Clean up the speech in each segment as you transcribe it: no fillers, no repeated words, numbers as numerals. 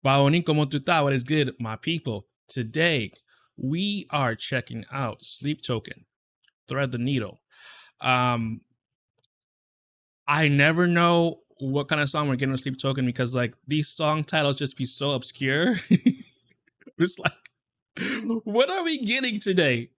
Baoni, como tu ta? What is good, my people? Today, we are checking out Sleep Token, Thread the Needle. I never know what kind of song we're getting with Sleep Token because like these song titles just be so obscure. It's like, what are we getting today?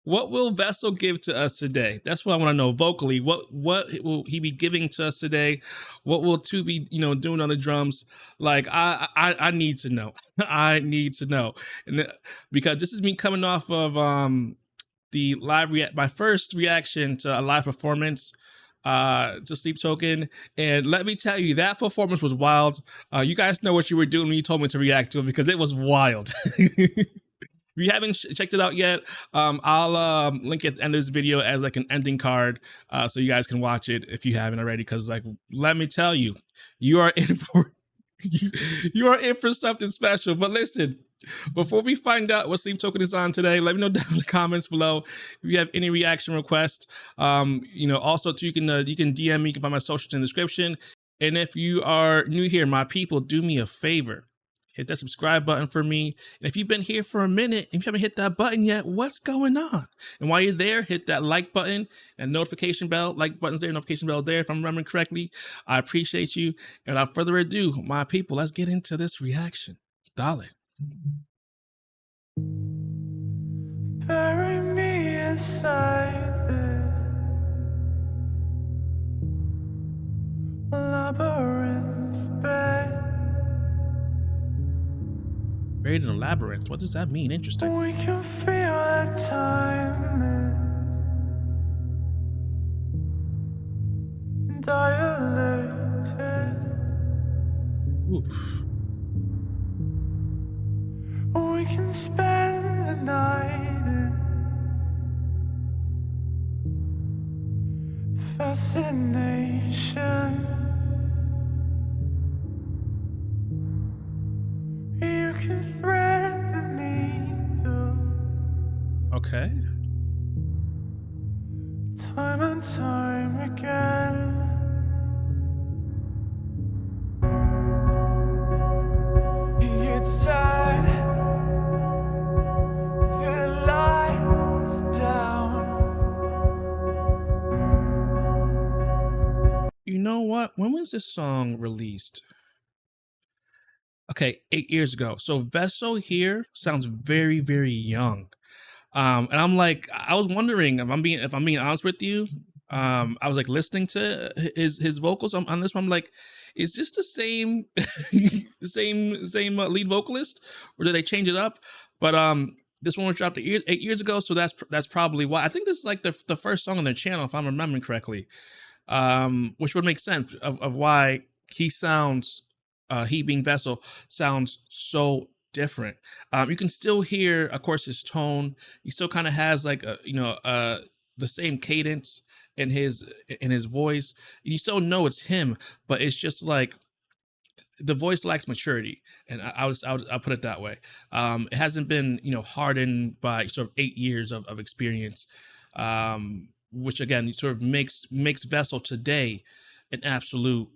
What will Vessel give to us today? That's what I want to know vocally. What will he be giving to us today? What will Tu be, doing on the drums? Like I need to know. I need to know, and because this is me coming off of the live my first reaction to a live performance to Sleep Token, and let me tell you, that performance was wild. You guys know what you were doing when you told me to react to it because it was wild. If you haven't checked it out yet, I'll link at the end of this video as like an ending card, so you guys can watch it if you haven't already. Because like, let me tell you, you are in for you are in for something special. But listen, before we find out what Sleep Token is on today, let me know down in the comments below if you have any reaction requests. Also too, you can DM me. You can find my socials in the description. And if you are new here, my people, do me a favor. Hit that subscribe button for me. And if you've been here for a minute and you haven't hit that button yet, what's going on? And while you're there, hit that like button and notification bell. Like button's there, notification bell there, if I'm remembering correctly. I appreciate you. And without further ado, my people, let's get into this reaction. Dale. Bury me inside this labyrinth bed. Buried in a labyrinth. What does that mean? Interesting. We can feel that time is dilated. Oof. We can spend the night in fascination. You can thread the needle. Okay. Time and time again. You turn the lights down. You know what? When was this song released? Okay, 8 years ago. So Vessel here sounds very, very young. And I'm like, I was wondering if I'm being honest with you. I was like listening to his vocals on this one. I'm like, is this the same same lead vocalist, or did they change it up? But this one was dropped 8 years ago, so that's probably why. I think this is like the first song on their channel, if I'm remembering correctly. Which would make sense of why he sounds, he being Vessel, sounds so different. You can still hear, of course, his tone. He still kind of has like the same cadence in his voice. You still know it's him, but it's just like the voice lacks maturity, and I'll put it that way. It hasn't been hardened by sort of 8 years of experience, which again sort of makes Vessel today an absolute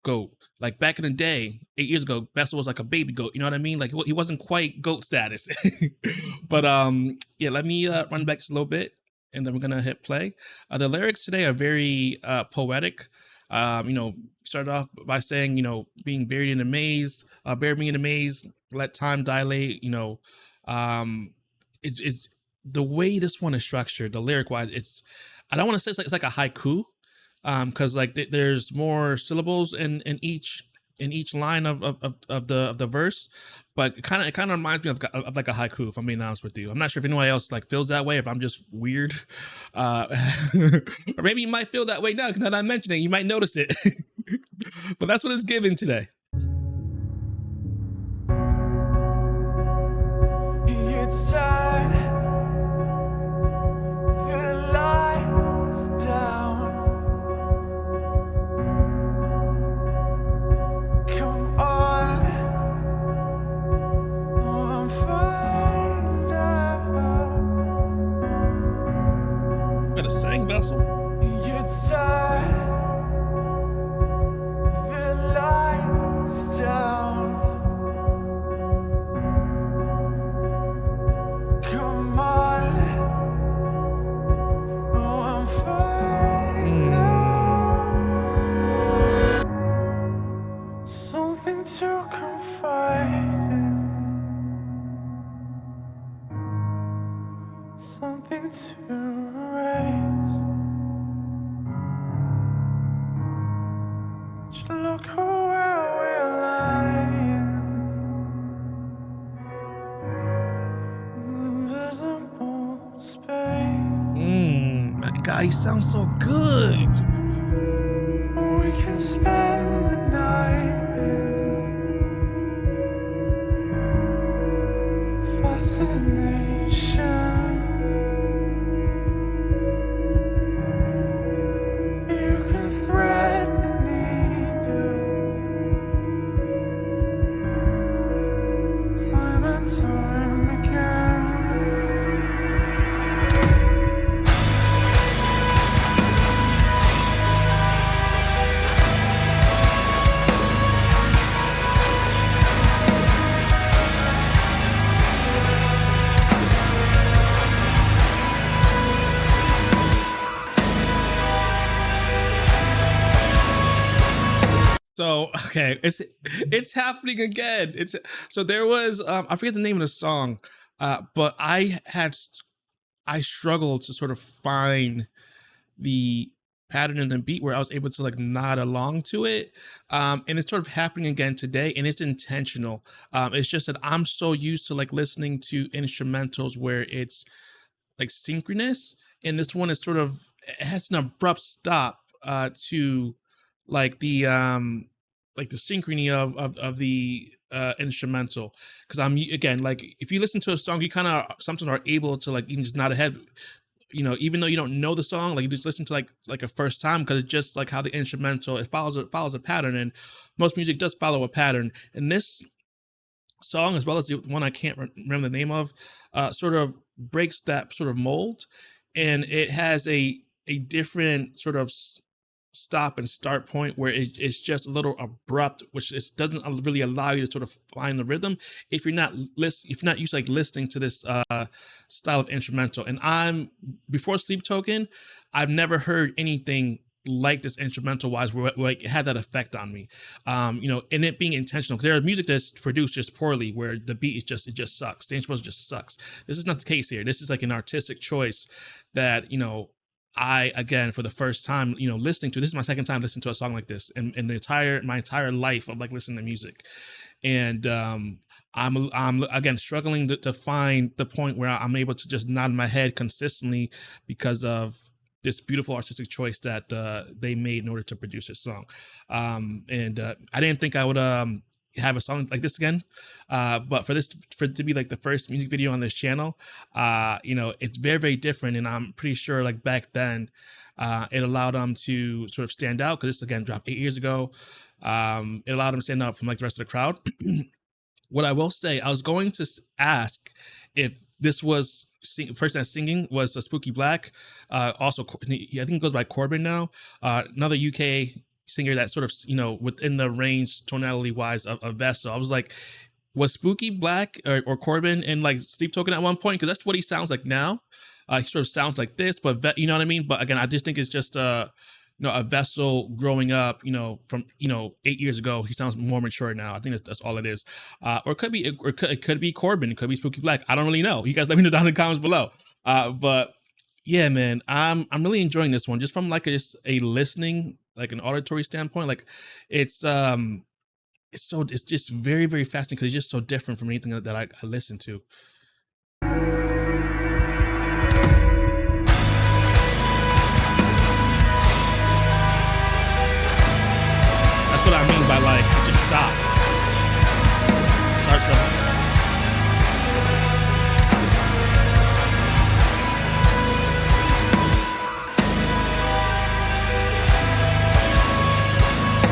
goat. Like back in the day, 8 years ago, Vessel was like a baby goat. You know what I mean? Like he wasn't quite goat status. But yeah, let me run back just a little bit, and then we're gonna hit play. The lyrics today are very poetic. Started off by saying, being buried in a maze, bury me in a maze, let time dilate. It's the way this one is structured, the lyric wise. I don't want to say it's like a haiku, because like there's more syllables in each line of the verse, but it kind of reminds me of like a haiku, if I'm being honest with you. I'm not sure if anyone else like feels that way, if I'm just weird, or maybe you might feel that way now because now that I mention it, you might notice it. But that's what it's given today. You turn the lights down. Come on, find out. Gotta sing, Vessel. You turn the light to confide in, something to erase. Just look where we're lying, invisible space. My God, he sounds so good. We can spend the night in fascination. You can thread the needle time and time again. So okay, it's happening again. It's so there was I forget the name of the song, but I struggled to sort of find the pattern and the beat where I was able to like nod along to it. And it's sort of happening again today, and it's intentional. It's just that I'm so used to like listening to instrumentals where it's like synchronous, and this one is sort of, it has an abrupt stop to like the synchrony of the instrumental. Because I'm, again, like if you listen to a song, you kind of sometimes are able to like even just nod ahead, you know, even though you don't know the song, like you just listen to like a first time, because it's just like how the instrumental, it follows a pattern, and most music does follow a pattern. And this song, as well as the one I can't remember the name of, sort of breaks that sort of mold, and it has a different sort of stop and start point where it's just a little abrupt, which it doesn't really allow you to sort of find the rhythm if you're not used to like listening to this style of instrumental. And I'm, before Sleep Token, I've never heard anything like this instrumental wise where like it had that effect on me, you know, and it being intentional, because there's music that's produced just poorly where the beat is just, it just sucks, the instrumental just sucks. This is not the case here. This is like an artistic choice that, you know, I, again, for the first time, you know, listening to, this is my second time listening to a song like this in my entire life of like listening to music. And I'm again struggling to find the point where I'm able to just nod my head consistently because of this beautiful artistic choice that they made in order to produce this song. And I didn't think I would have a song like this again, but for it to be like the first music video on this channel, you know, it's very, very different. And I'm pretty sure like back then it allowed them to sort of stand out, because this again dropped 8 years ago. It allowed them to stand out from like the rest of the crowd. What I will say, I was going to ask if this was a person that's singing was a Spooky Black. Also, I think it goes by Corbin now. Another UK singer that sort of, you know, within the range tonality wise of Vessel. I was like, was Spooky Black or Corbin in like Sleep Token at one point? Because that's what he sounds like now. He sort of sounds like this, but you know what I mean? But again, I just think it's just you know, a Vessel growing up, you know, from, you know, 8 years ago. He sounds more mature now. I think that's all it is. Or it could be, it could be Corbin. It could be Spooky Black. I don't really know. You guys let me know down in the comments below. But yeah, man, I'm really enjoying this one, just from like just a listening, like an auditory standpoint. Like it's just very, very fascinating, because it's just so different from anything that I listen to. That's what I mean by like it just stops. It starts up.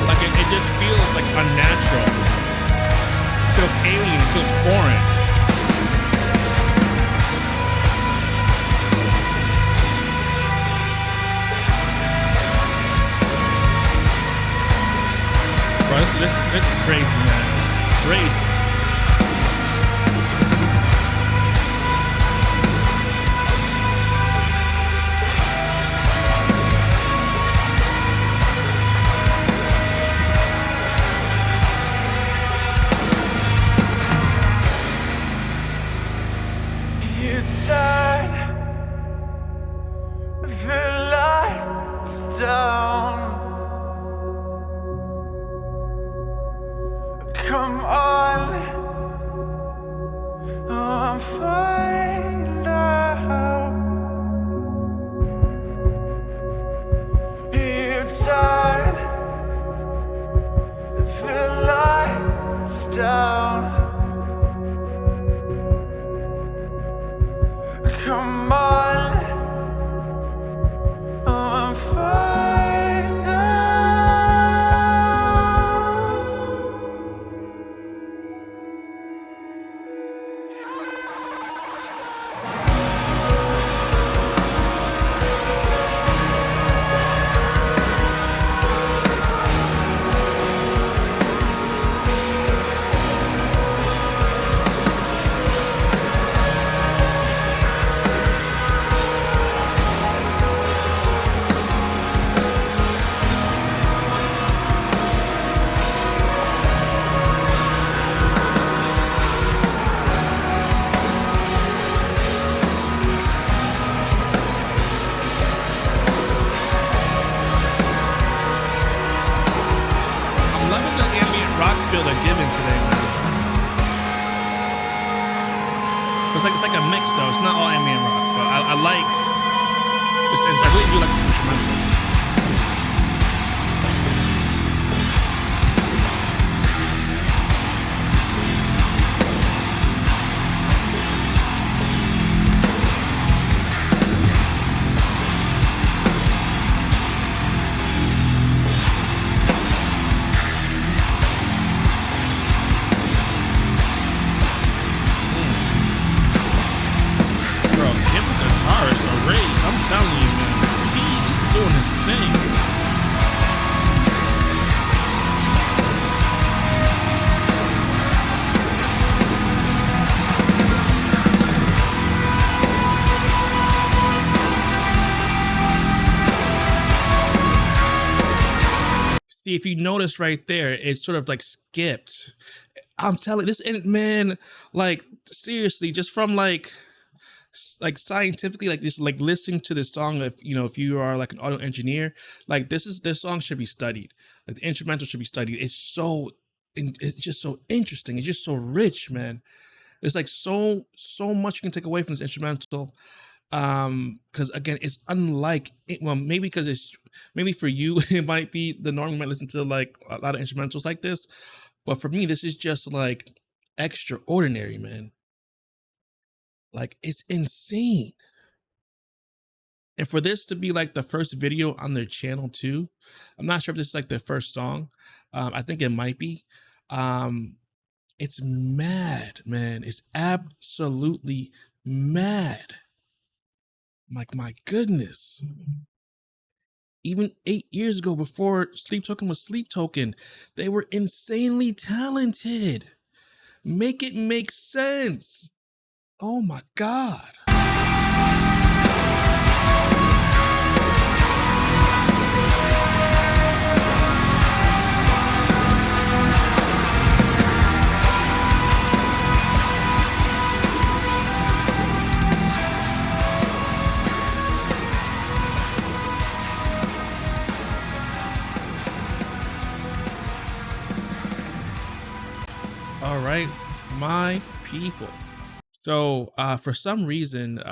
Like it just feels like unnatural. It feels alien. It feels foreign. Bro, this is crazy, man. This is crazy. down. Come on, find out. I'm loving the ambient rock feel they're giving today, man. It's like a mix though. It's not all ambient rock, but I like. I really do like this instrumental. Bro, his guitar is so raised. I'm telling you, man. He's doing his thing. See, if you notice right there, it's sort of like skipped. I'm telling this, and man, like seriously, just from like scientifically, like just like listening to this song, if you are like an audio engineer, like this song should be studied. Like the instrumental should be studied. It's just so interesting. It's just so rich, man. There's like so much you can take away from this instrumental. Because again, it's unlike it, well, maybe because it's maybe for you it might be the norm. You might listen to like a lot of instrumentals like this, but for me, this is just like extraordinary, man. Like it's insane. And for this to be like the first video on their channel too, I'm not sure if this is like their first song. I think it might be. It's mad, man. It's absolutely mad. Like, my goodness. Even 8 years ago, before Sleep Token was Sleep Token, they were insanely talented. Make it make sense. Oh my God. All right, my people. So for some reason,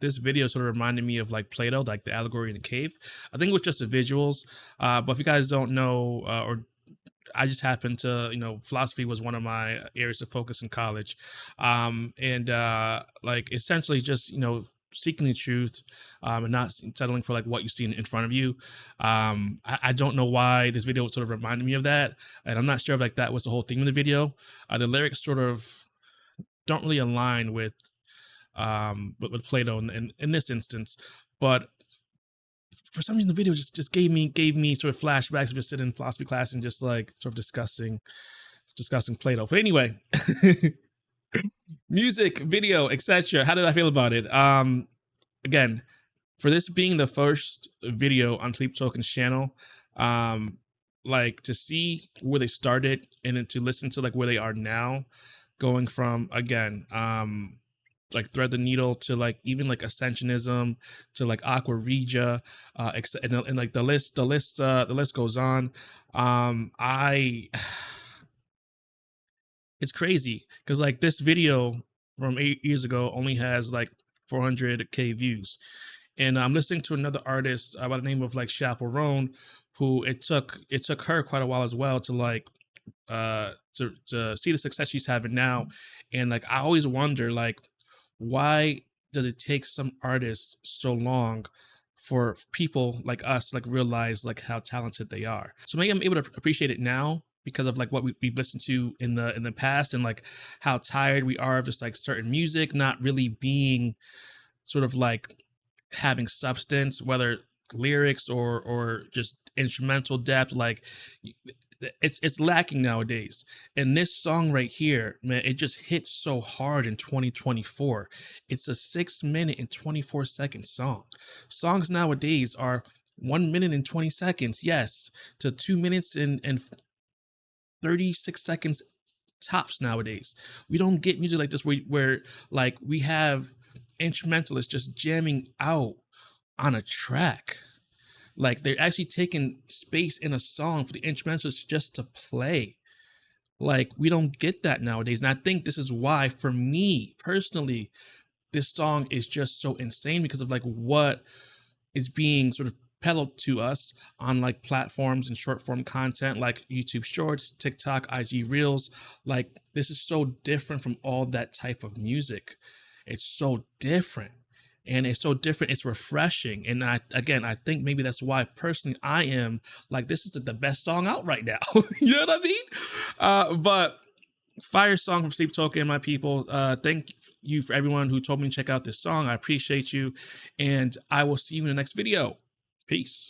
this video sort of reminded me of like Plato, like the allegory in the cave. I think it was just the visuals. But if you guys don't know, or I just happened to, philosophy was one of my areas of focus in college. And like essentially just, seeking the truth and not settling for like what you see in front of you. I don't know why this video sort of reminded me of that. And I'm not sure if like that was the whole theme of the video. The lyrics sort of don't really align with Plato in this instance, but for some reason the video just gave me sort of flashbacks of just sitting in philosophy class and just like sort of discussing Plato. But anyway, music, video, etc. How did I feel about it? Again, for this being the first video on Sleep Token's channel, like to see where they started and then to listen to like where they are now, going from again like Thread the Needle to like even like Ascensionism to like Aqua Regia, and like the list goes on. It's crazy because like this video from 8 years ago only has like 400k views, and I'm listening to another artist by the name of like Chaperone, who it took her quite a while as well to like to see the success she's having now. And like I always wonder, like, why does it take some artists so long for people like us like realize like how talented they are? So maybe I'm able to appreciate it now because of like what we've listened to in the past, and like how tired we are of just like certain music not really being sort of like having substance, whether lyrics or just instrumental depth. Like it's lacking nowadays. And this song right here, man, it just hits so hard in 2024. It's a 6 minute and 24-second song. Songs nowadays are 1 minute and 20 seconds, yes, to 2 minutes and 36 seconds tops nowadays. We don't get music like this where like we have instrumentalists just jamming out on a track. Like they're actually taking space in a song for the instrumentalists just to play. Like we don't get that nowadays. And I think this is why, for me personally, this song is just so insane because of like what is being sort of peddled to us on like platforms and short form content like YouTube Shorts, TikTok, IG Reels. Like this is so different from all that type of music. It's so different. And it's so different. It's refreshing. And I think maybe that's why personally I am like, this is the best song out right now. You know what I mean? But fire song from Sleep Token, my people. Thank you for everyone who told me to check out this song. I appreciate you. And I will see you in the next video. Peace.